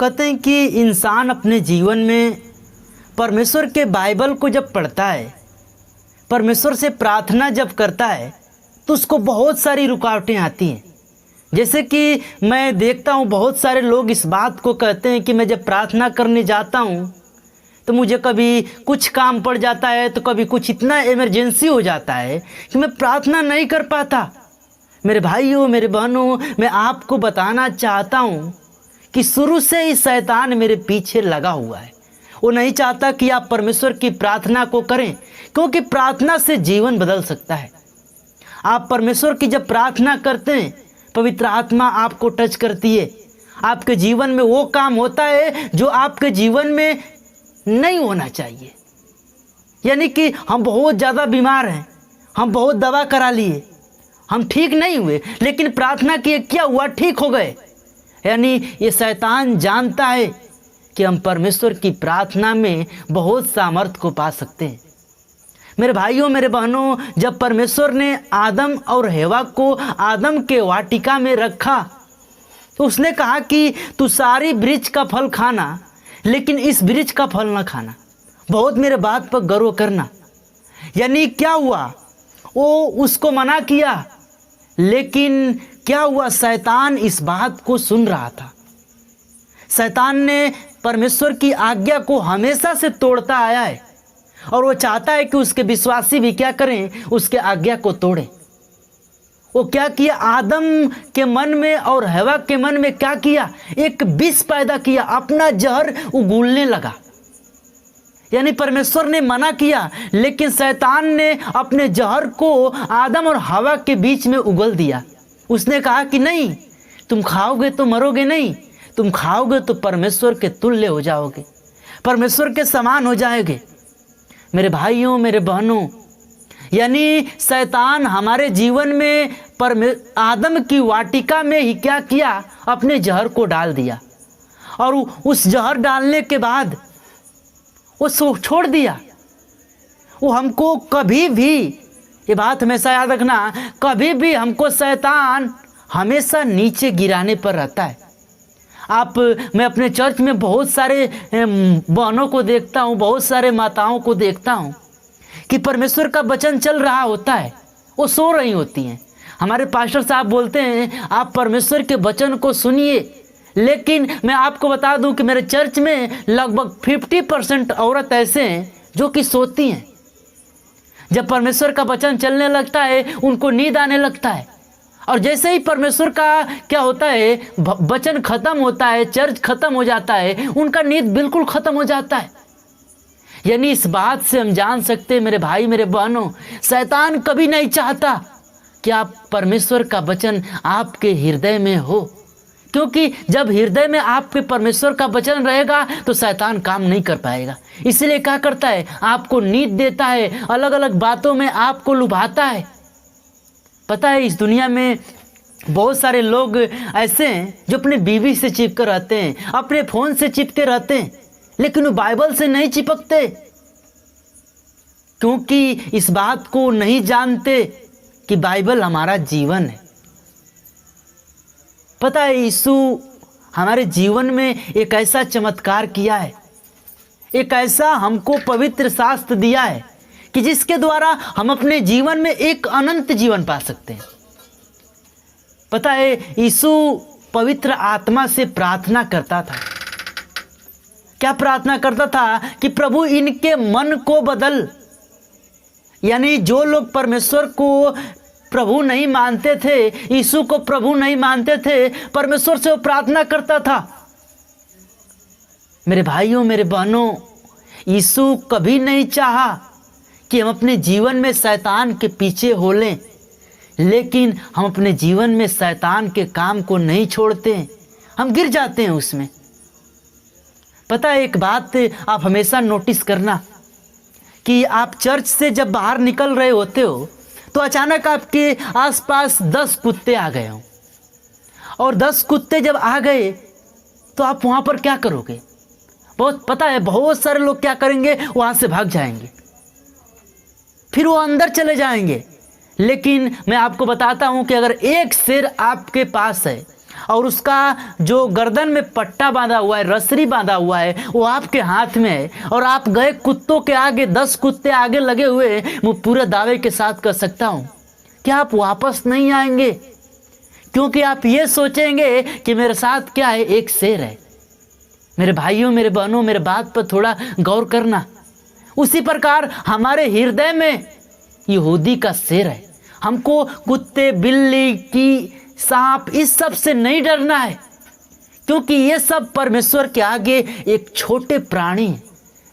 कहते हैं कि इंसान अपने जीवन में परमेश्वर के बाइबल को जब पढ़ता है, परमेश्वर से प्रार्थना जब करता है, तो उसको बहुत सारी रुकावटें आती हैं। जैसे कि मैं देखता हूँ बहुत सारे लोग इस बात को कहते हैं कि मैं जब प्रार्थना करने जाता हूँ तो मुझे कभी कुछ काम पड़ जाता है, तो कभी कुछ इतना इमरजेंसी हो जाता है कि मैं प्रार्थना नहीं कर पाता। मेरे भाइयों, मेरे बहनों, मैं आपको बताना चाहता हूँ कि शुरू से ही शैतान मेरे पीछे लगा हुआ है। वो नहीं चाहता कि आप परमेश्वर की प्रार्थना को करें, क्योंकि प्रार्थना से जीवन बदल सकता है। आप परमेश्वर की जब प्रार्थना करते हैं, पवित्र आत्मा आपको टच करती है, आपके जीवन में वो काम होता है जो आपके जीवन में नहीं होना चाहिए। यानी कि हम बहुत ज़्यादा बीमार हैं, हम बहुत दवा करा लिए, हम ठीक नहीं हुए, लेकिन प्रार्थना किए, क्या हुआ? ठीक हो गए। यानी ये शैतान जानता है कि हम परमेश्वर की प्रार्थना में बहुत सामर्थ को पा सकते हैं। मेरे भाइयों, मेरे बहनों, जब परमेश्वर ने आदम और हेवा को आदम के वाटिका में रखा तो उसने कहा कि तू सारी वृक्ष का फल खाना, लेकिन इस वृक्ष का फल ना खाना। बहुत मेरे बात पर गौर करना। यानी क्या हुआ? वो उसको मना किया, लेकिन क्या हुआ? शैतान इस बात को सुन रहा था। शैतान ने परमेश्वर की आज्ञा को हमेशा से तोड़ता आया है, और वो चाहता है कि उसके विश्वासी भी क्या करें? उसके आज्ञा को तोड़ें। वो क्या किया? आदम के मन में और हवा के मन में क्या किया? एक विष पैदा किया, अपना जहर उगलने लगा। यानी परमेश्वर ने मना किया, लेकिन शैतान ने अपने जहर को आदम और हवा के बीच में उगल दिया। उसने कहा कि नहीं, तुम खाओगे तो मरोगे नहीं, तुम खाओगे तो परमेश्वर के तुल्य हो जाओगे, परमेश्वर के समान हो जाओगे। मेरे भाइयों, मेरे बहनों, यानी शैतान हमारे जीवन में आदम की वाटिका में ही क्या किया? अपने जहर को डाल दिया, और उस जहर डालने के बाद वो छोड़ दिया। वो हमको कभी भी, ये बात हमेशा याद रखना, कभी भी हमको शैतान हमेशा नीचे गिराने पर रहता है। मैं अपने चर्च में बहुत सारे बहनों को देखता हूँ, बहुत सारे माताओं को देखता हूँ कि परमेश्वर का वचन चल रहा होता है, वो सो रही होती हैं। हमारे पास्टर साहब बोलते हैं आप परमेश्वर के वचन को सुनिए, लेकिन मैं आपको बता दूं कि मेरे चर्च में लगभग 50% औरत ऐसे हैं जो कि सोती हैं। जब परमेश्वर का वचन चलने लगता है, उनको नींद आने लगता है, और जैसे ही परमेश्वर का क्या होता है, वचन खत्म होता है, चर्च खत्म हो जाता है, उनका नींद बिल्कुल खत्म हो जाता है। यानी इस बात से हम जान सकते हैं मेरे भाई, मेरे बहनों, शैतान कभी नहीं चाहता कि आप परमेश्वर का वचन आपके हृदय में हो, क्योंकि जब हृदय में आपके परमेश्वर का वचन रहेगा तो शैतान काम नहीं कर पाएगा। इसलिए क्या करता है? आपको नींद देता है, अलग अलग बातों में आपको लुभाता है। पता है, इस दुनिया में बहुत सारे लोग ऐसे हैं जो अपने बीवी से चिपके रहते हैं, अपने फोन से चिपके रहते हैं, लेकिन वो बाइबल से नहीं चिपकते, क्योंकि इस बात को नहीं जानते कि बाइबल हमारा जीवन है। पता है, यीशु हमारे जीवन में एक ऐसा चमत्कार किया है, एक ऐसा हमको पवित्र शास्त्र दिया है कि जिसके द्वारा हम अपने जीवन में एक अनंत जीवन पा सकते हैं। पता है, यीशु पवित्र आत्मा से प्रार्थना करता था। क्या प्रार्थना करता था? कि प्रभु इनके मन को बदल। यानी जो लोग परमेश्वर को प्रभु नहीं मानते थे, यीशु को प्रभु नहीं मानते थे, परमेश्वर से वो प्रार्थना करता था। मेरे भाइयों, मेरे बहनों, यीशु कभी नहीं चाहा कि हम अपने जीवन में शैतान के पीछे हो लें, लेकिन हम अपने जीवन में शैतान के काम को नहीं छोड़ते, हम गिर जाते हैं उसमें। पता है, एक बात आप हमेशा नोटिस करना कि आप चर्च से जब बाहर निकल रहे होते हो तो अचानक आपके आसपास 10 कुत्ते आ गए हों, और 10 कुत्ते जब आ गए तो आप वहाँ पर क्या करोगे? पता है, बहुत सारे लोग क्या करेंगे? वहाँ से भाग जाएंगे, फिर वो अंदर चले जाएंगे। लेकिन मैं आपको बताता हूँ कि अगर एक शेर आपके पास है, और उसका जो गर्दन में पट्टा बांधा हुआ है, रस्सी बांधा हुआ है, वो आपके हाथ में है और आप गए कुत्तों के आगे, 10 कुत्ते आगे लगे हुए, मैं पूरे दावे के साथ कह सकता हूँ कि आप वापस नहीं आएंगे, क्योंकि आप ये सोचेंगे कि मेरे साथ क्या है, एक शेर है। मेरे भाइयों, मेरे बहनों, मेरे बात पर थोड़ा गौर करना। उसी प्रकार हमारे हृदय में यहूदी का शेर है। हमको कुत्ते, बिल्ली की, सांप, इस सब से नहीं डरना है, क्योंकि ये सब परमेश्वर के आगे एक छोटे प्राणी हैं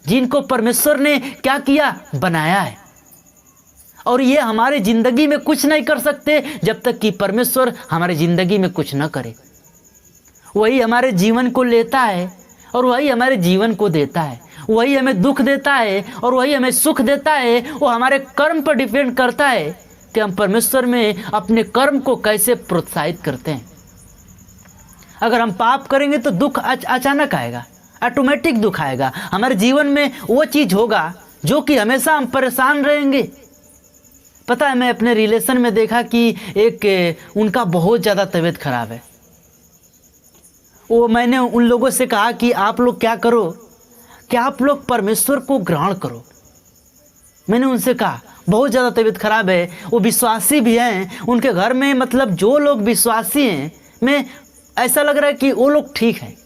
जिनको परमेश्वर ने क्या किया, बनाया है। और ये हमारे जिंदगी में कुछ नहीं कर सकते जब तक कि परमेश्वर हमारे जिंदगी में कुछ न करे। वही हमारे जीवन को लेता है और वही हमारे जीवन को देता है, वही हमें दुख देता है और वही हमें सुख देता है। वो हमारे कर्म पर डिपेंड करता है कि हम परमेश्वर में अपने कर्म को कैसे प्रोत्साहित करते हैं। अगर हम पाप करेंगे तो दुख अचानक आएगा, ऑटोमेटिक दुख आएगा। हमारे जीवन में वो चीज़ होगा जो कि हमेशा हम परेशान रहेंगे। पता है, मैं अपने रिलेशन में देखा कि एक उनका बहुत ज़्यादा तबीयत खराब है। वो मैंने उन लोगों से कहा कि आप लोग क्या करो कि आप लोग परमेश्वर को ग्रहण करो। मैंने उनसे कहा बहुत ज़्यादा तबीयत खराब है, वो विश्वासी भी हैं, उनके घर में मतलब जो लोग विश्वासी हैं, मैं ऐसा लग रहा है कि वो लोग ठीक हैं,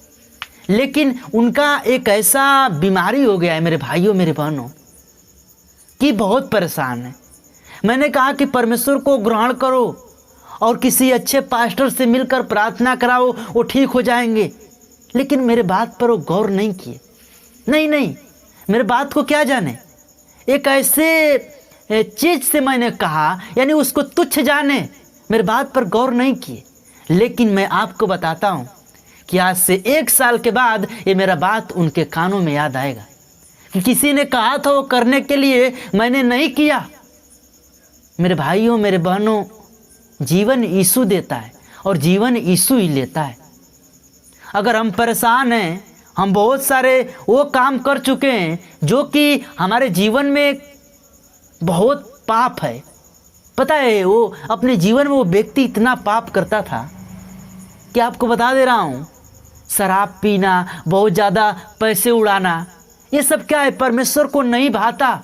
लेकिन उनका एक ऐसा बीमारी हो गया है मेरे भाइयों, मेरे बहनों, कि बहुत परेशान है। मैंने कहा कि परमेश्वर को ग्रहण करो और किसी अच्छे पास्टर से मिलकर प्रार्थना कराओ, वो ठीक हो जाएंगे। लेकिन मेरे बात पर वो गौर नहीं किए। नहीं, मेरे बात को क्या जाने, एक ऐसे चीज़ से मैंने कहा, यानी उसको तुच्छ जाने, मेरे बात पर गौर नहीं किए। लेकिन मैं आपको बताता हूँ कि आज से 1 साल के बाद ये मेरा बात उनके कानों में याद आएगा कि किसी ने कहा था वो करने के लिए, मैंने नहीं किया। मेरे भाइयों, मेरे बहनों, जीवन यीशु देता है और जीवन यीशु ही लेता है। अगर हम परेशान हैं, हम बहुत सारे वो काम कर चुके हैं जो कि हमारे जीवन में बहुत पाप है। पता है, वो अपने जीवन में वो व्यक्ति इतना पाप करता था कि आपको बता दे रहा हूँ, शराब पीना, बहुत ज़्यादा पैसे उड़ाना, ये सब क्या है, परमेश्वर को नहीं भाता।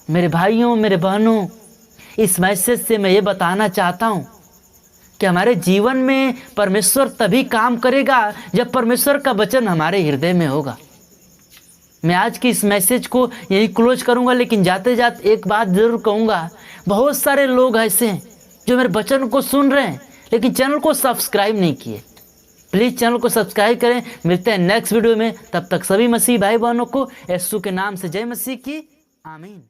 मेरे भाइयों, मेरे बहनों, इस मैसेज से मैं ये बताना चाहता हूँ कि हमारे जीवन में परमेश्वर तभी काम करेगा जब परमेश्वर का वचन हमारे हृदय में होगा। मैं आज की इस मैसेज को यही क्लोज करूँगा, लेकिन जाते जाते एक बात ज़रूर कहूँगा। बहुत सारे लोग ऐसे हैं जो मेरे वचन को सुन रहे हैं लेकिन चैनल को सब्सक्राइब नहीं किए। प्लीज़ चैनल को सब्सक्राइब करें। मिलते हैं नेक्स्ट वीडियो में, तब तक सभी मसीह भाई बहनों को यीशु के नाम से जय मसीह की आमीन।